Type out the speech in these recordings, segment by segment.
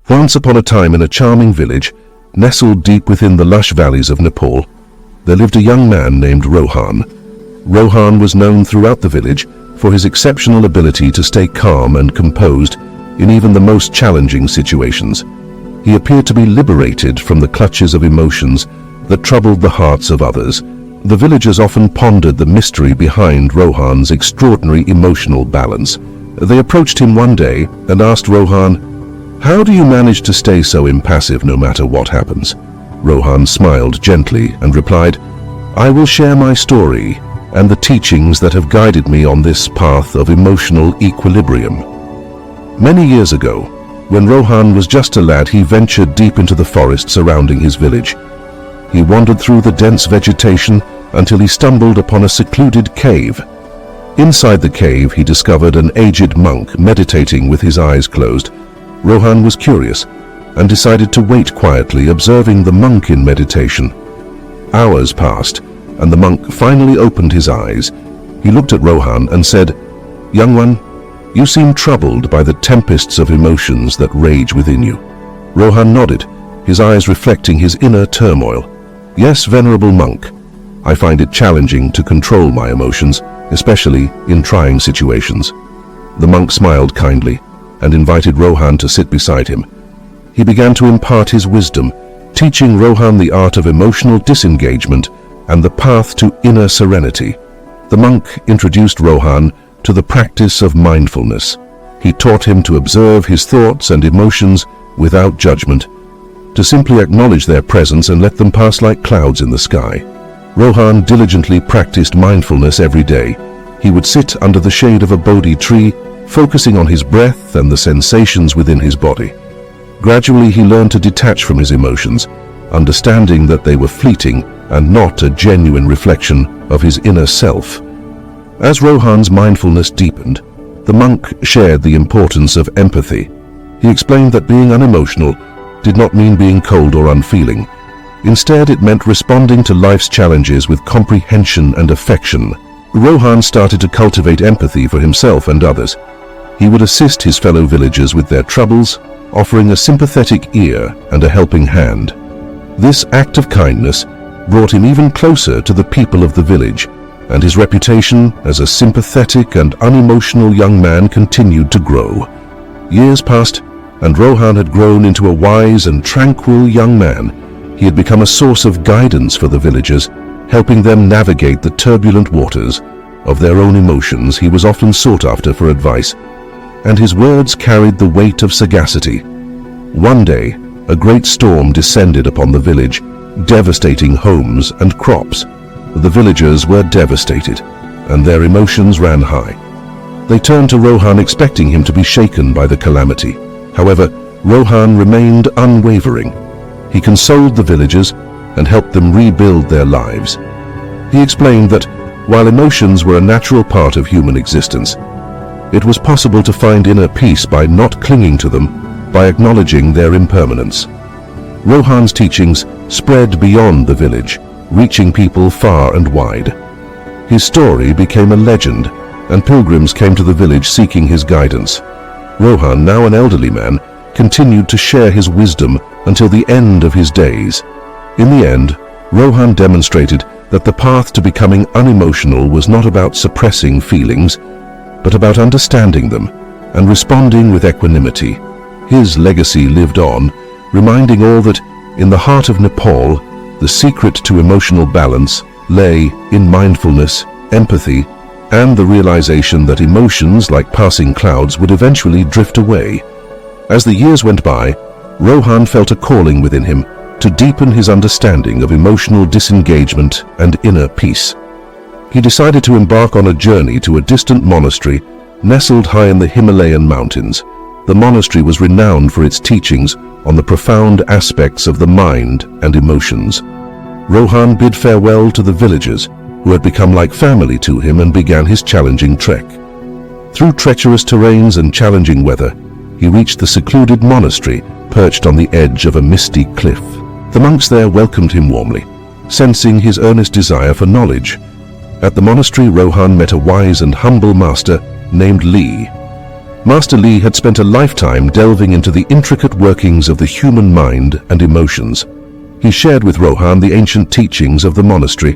Once upon a time in a charming village, nestled deep within the lush valleys of Nepal, there lived a young man named Rohan. Rohan was known throughout the village for his exceptional ability to stay calm and composed in even the most challenging situations. He appeared to be liberated from the clutches of emotions that troubled the hearts of others. The villagers often pondered the mystery behind Rohan's extraordinary emotional balance. They approached him one day and asked Rohan, "How do you manage to stay so impassive no matter what happens?" Rohan smiled gently and replied, "I will share my story and the teachings that have guided me on this path of emotional equilibrium." Many years ago, when Rohan was just a lad, he ventured deep into the forest surrounding his village. He wandered through the dense vegetation until he stumbled upon a secluded cave. Inside the cave, he discovered an aged monk meditating with his eyes closed. Rohan was curious and decided to wait quietly, observing the monk in meditation. Hours passed, and the monk finally opened his eyes. He looked at Rohan and said, "Young one, you seem troubled by the tempests of emotions that rage within you." Rohan nodded, his eyes reflecting his inner turmoil. "Yes, venerable monk, I find it challenging to control my emotions, especially in trying situations." The monk smiled kindly and invited Rohan to sit beside him. He began to impart his wisdom, teaching Rohan the art of emotional disengagement and the path to inner serenity. The monk introduced Rohan to the practice of mindfulness. He taught him to observe his thoughts and emotions without judgment, to simply acknowledge their presence and let them pass like clouds in the sky. Rohan diligently practiced mindfulness every day. He would sit under the shade of a Bodhi tree, focusing on his breath and the sensations within his body. Gradually, he learned to detach from his emotions, understanding that they were fleeting and not a genuine reflection of his inner self. As Rohan's mindfulness deepened, the monk shared the importance of empathy. He explained that being unemotional did not mean being cold or unfeeling. Instead, it meant responding to life's challenges with comprehension and affection. Rohan started to cultivate empathy for himself and others. He would assist his fellow villagers with their troubles, offering a sympathetic ear and a helping hand. This act of kindness brought him even closer to the people of the village, and his reputation as a sympathetic and unemotional young man continued to grow. Years passed, and Rohan had grown into a wise and tranquil young man. He had become a source of guidance for the villagers, helping them navigate the turbulent waters of their own emotions. He was often sought after for advice, and his words carried the weight of sagacity. One day, a great storm descended upon the village, devastating homes and crops. The villagers were devastated, and their emotions ran high. They turned to Rohan, expecting him to be shaken by the calamity. However, Rohan remained unwavering. He consoled the villagers and helped them rebuild their lives. He explained that while emotions were a natural part of human existence, it was possible to find inner peace by not clinging to them, by acknowledging their impermanence. Rohan's teachings spread beyond the village, reaching people far and wide. His story became a legend, and pilgrims came to the village seeking his guidance. Rohan, now an elderly man, continued to share his wisdom until the end of his days. In the end, Rohan demonstrated that the path to becoming unemotional was not about suppressing feelings, but about understanding them and responding with equanimity. His legacy lived on, reminding all that in the heart of Nepal, the secret to emotional balance lay in mindfulness, empathy, and the realization that emotions, like passing clouds, would eventually drift away. As the years went by, Rohan felt a calling within him to deepen his understanding of emotional disengagement and inner peace. He decided to embark on a journey to a distant monastery nestled high in the Himalayan mountains. The monastery was renowned for its teachings on the profound aspects of the mind and emotions. Rohan bid farewell to the villagers who had become like family to him and began his challenging trek. Through treacherous terrains and challenging weather, he reached the secluded monastery perched on the edge of a misty cliff. The monks there welcomed him warmly, sensing his earnest desire for knowledge. At the monastery, Rohan met a wise and humble master named Li. Master Li had spent a lifetime delving into the intricate workings of the human mind and emotions. He shared with Rohan the ancient teachings of the monastery,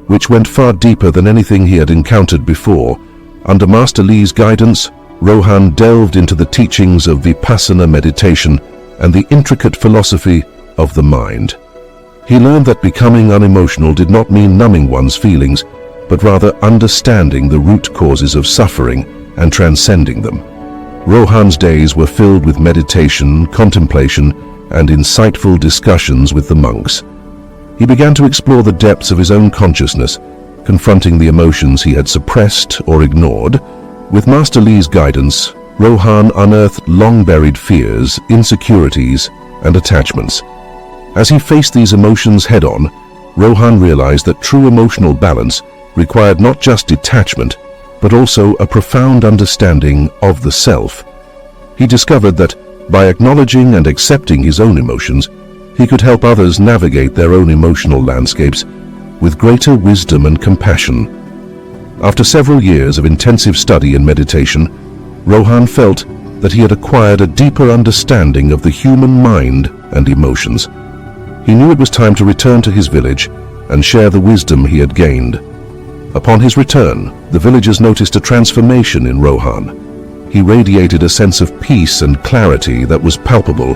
which went far deeper than anything he had encountered before. Under Master Li's guidance, Rohan delved into the teachings of Vipassana meditation and the intricate philosophy of the mind. He learned that becoming unemotional did not mean numbing one's feelings, but rather understanding the root causes of suffering and transcending them. Rohan's days were filled with meditation, contemplation, and insightful discussions with the monks. He began to explore the depths of his own consciousness, confronting the emotions he had suppressed or ignored. With Master Li's guidance, Rohan unearthed long-buried fears, insecurities, and attachments. As he faced these emotions head-on, Rohan realized that true emotional balance required not just detachment, but also a profound understanding of the self. He discovered that by acknowledging and accepting his own emotions, he could help others navigate their own emotional landscapes with greater wisdom and compassion. After several years of intensive study and meditation, Rohan felt that he had acquired a deeper understanding of the human mind and emotions. He knew it was time to return to his village and share the wisdom he had gained. Upon his return, the villagers noticed a transformation in Rohan. He radiated a sense of peace and clarity that was palpable.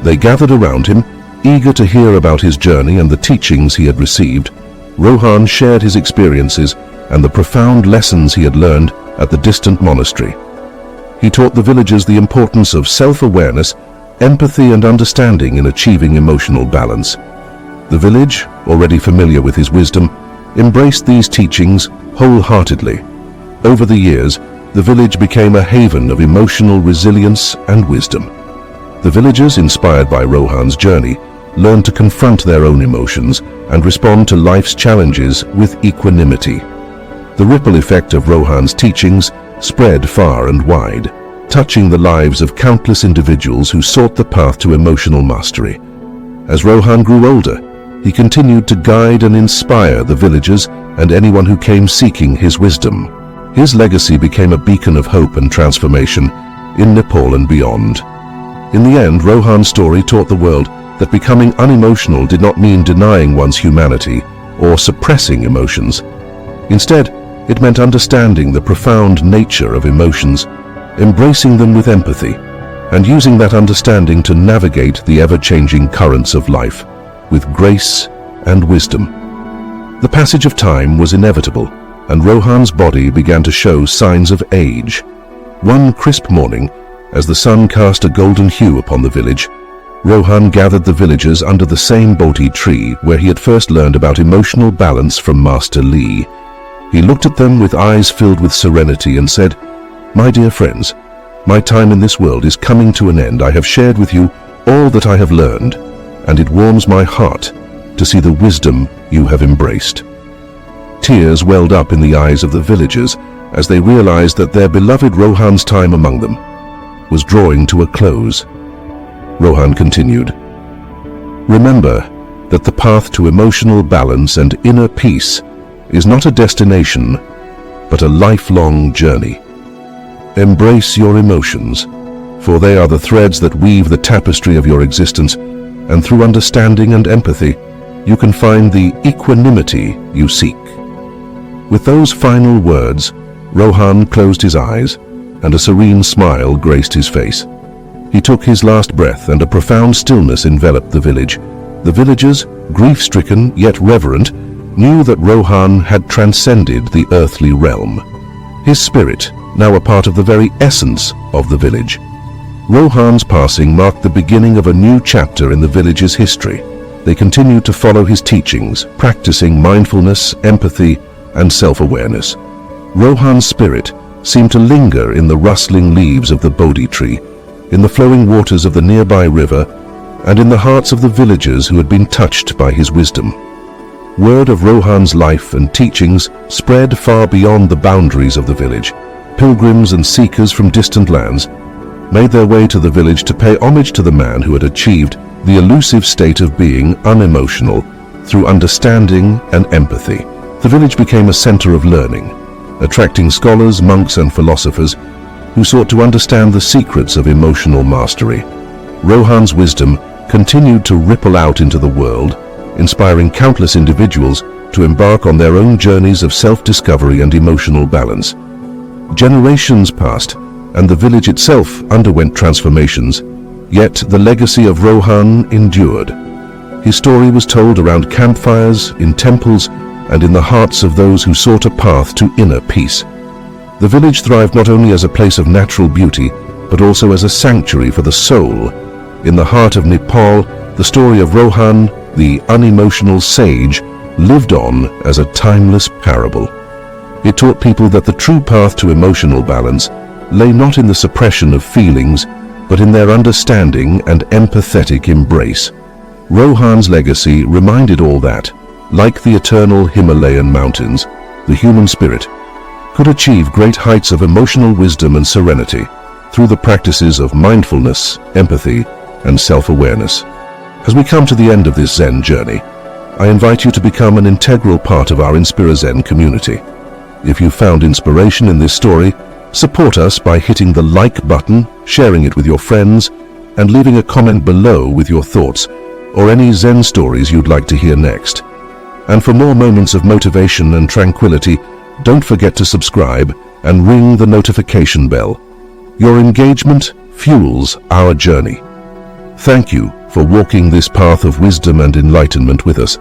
They gathered around him, eager to hear about his journey and the teachings he had received. Rohan shared his experiences and the profound lessons he had learned at the distant monastery. He taught the villagers the importance of self-awareness, empathy, and understanding in achieving emotional balance. The village, already familiar with his wisdom, embraced these teachings wholeheartedly. Over the years, the village became a haven of emotional resilience and wisdom. The villagers, inspired by Rohan's journey, learned to confront their own emotions and respond to life's challenges with equanimity. The ripple effect of Rohan's teachings spread far and wide, touching the lives of countless individuals who sought the path to emotional mastery. As Rohan grew older, he continued to guide and inspire the villagers and anyone who came seeking his wisdom. His legacy became a beacon of hope and transformation in Nepal and beyond. In the end, Rohan's story taught the world that becoming unemotional did not mean denying one's humanity or suppressing emotions. Instead, it meant understanding the profound nature of emotions, embracing them with empathy, and using that understanding to navigate the ever-changing currents of life with grace and wisdom. The passage of time was inevitable, and Rohan's body began to show signs of age. One crisp morning, as the sun cast a golden hue upon the village, Rohan gathered the villagers under the same Bodhi tree where he had first learned about emotional balance from Master Li. He looked at them with eyes filled with serenity and said, "My dear friends, my time in this world is coming to an end. I have shared with you all that I have learned, and it warms my heart to see the wisdom you have embraced." Tears welled up in the eyes of the villagers as they realized that their beloved Rohan's time among them was drawing to a close. Rohan continued, "Remember that the path to emotional balance and inner peace is not a destination, but a lifelong journey. Embrace your emotions, for they are the threads that weave the tapestry of your existence, and through understanding and empathy, you can find the equanimity you seek." With those final words, Rohan closed his eyes, and a serene smile graced his face. He took his last breath, and a profound stillness enveloped the village. The villagers, grief-stricken yet reverent, knew that Rohan had transcended the earthly realm. His spirit, now a part of the very essence of the village. Rohan's passing marked the beginning of a new chapter in the village's history. They continued to follow his teachings, practicing mindfulness, empathy, and self-awareness. Rohan's spirit seemed to linger in the rustling leaves of the Bodhi tree, in the flowing waters of the nearby river, and in the hearts of the villagers who had been touched by his wisdom. Word of Rohan's life and teachings spread far beyond the boundaries of the village. Pilgrims and seekers from distant lands made their way to the village to pay homage to the man who had achieved the elusive state of being unemotional through understanding and empathy. The village became a center of learning, attracting scholars, monks, and philosophers who sought to understand the secrets of emotional mastery. Rohan's wisdom continued to ripple out into the world, inspiring countless individuals to embark on their own journeys of self-discovery and emotional balance. Generations passed, and the village itself underwent transformations, yet the legacy of Rohan endured. His story was told around campfires, in temples, and in the hearts of those who sought a path to inner peace. The village thrived not only as a place of natural beauty, but also as a sanctuary for the soul. In the heart of Nepal, the story of Rohan, the unemotional sage, lived on as a timeless parable. It taught people that the true path to emotional balance lay not in the suppression of feelings, but in their understanding and empathetic embrace. Rohan's legacy reminded all that, like the eternal Himalayan mountains, the human spirit could achieve great heights of emotional wisdom and serenity through the practices of mindfulness, empathy, and self-awareness. As we come to the end of this Zen journey, I invite you to become an integral part of our Inspira Zen community. If you found inspiration in this story, support us by hitting the like button, sharing it with your friends, and leaving a comment below with your thoughts or any Zen stories you'd like to hear next. And for more moments of motivation and tranquility, don't forget to subscribe and ring the notification bell. Your engagement fuels our journey. Thank you for walking this path of wisdom and enlightenment with us.